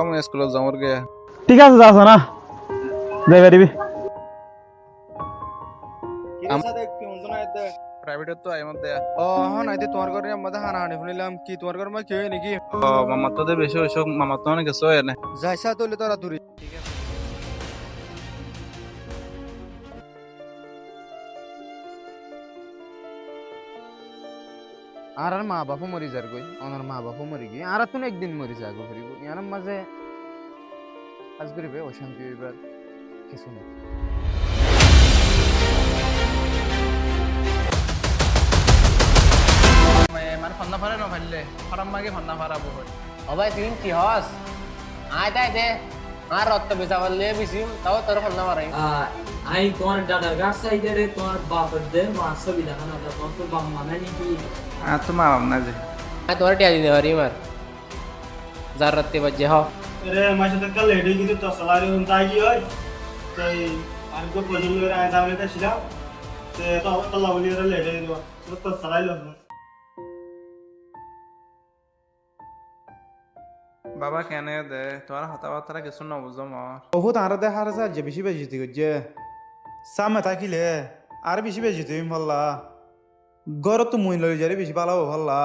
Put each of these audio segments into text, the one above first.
আমি স্কুলে যাওয়ার গে ঠিক আছে যাস না যাই পারিবি প্রাইভেটত তো আই মধ্যে হন আইতে তোমার ঘরে মধ্যে হানাহানি শুনিলাম কি তোমার ঘরে মই কি হয় নাকি মামা তো বেশি হইছ মামা তো অনেক কিছু হয় না যাইছা তোলে তোরা তুরি ঠিক আছে আর মা বাপও মরি যার গই ওনার মা বাপও মরি গই আর তুন একদিন মরি যাগো ফিরিব ইয়ার মাঝে কাজ করিবে অশান্তি হইবার কিছু নেই মানে ফন্না ফারে ন ফাইলে ফারাম মাগে ফন্না ফারাবো হয় ও ভাই তুই কি হস আয় তাই দে আর রক্ত বেচা বললে বিসিম তাও তোর ফন্না মারাই আই তোমার দাদার গাছ সাইডে রে তোমার বাপের দে মাছ ছবি দেখানো তোমার তোর বাপ মানে নাকি আর তো মা বাপ না যে আয় তোমার টিয়া দিতে পারি মার যার রাত্রে বাজে হ अरे माझ्या तर काल लेडी किती तसलारी उंचाई होय ते आणि तो पजल वर आहे दावले त्या शिला ते तो लावली रे लेडी तो तसलाई लागलो বাবা কেন দে তোর কথাবার্তা কিছু না বুঝো মর বহুত আর দেখার আছে যে বেশি বেজিতি করছে সামনে থাকিলে আর বেশি বেজিতি ভাল্লা ঘর তো মুই লই যারে বেশি ভালো ভাল্লা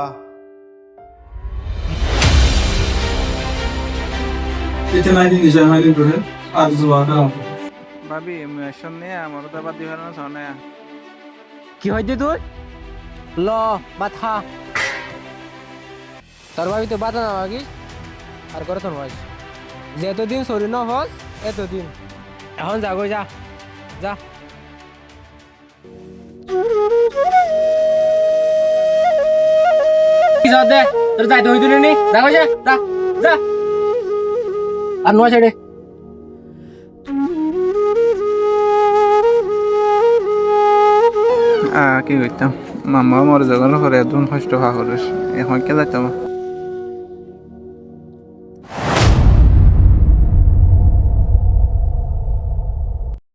এটা নাকি নিজের নাকি করে আর জোয়ানা ভাবি মেশন নিয়ে আমার তো বাদ দিবার না শোনে কি হইছে তুই ল বাথা তোর ভাবি তো বাতা না মাগি আর করে তোর ভাই যে এতদিন শরীর ন হস এতদিন এখন যাগো যা যা কি যা দে তোর যাইতে হইতো নি যাগো যা যা যা আর নয় ছেড়ে কি করতাম মামা মরে যাওয়ার পরে একদম কষ্ট হওয়া করিস এখন কে যাইতাম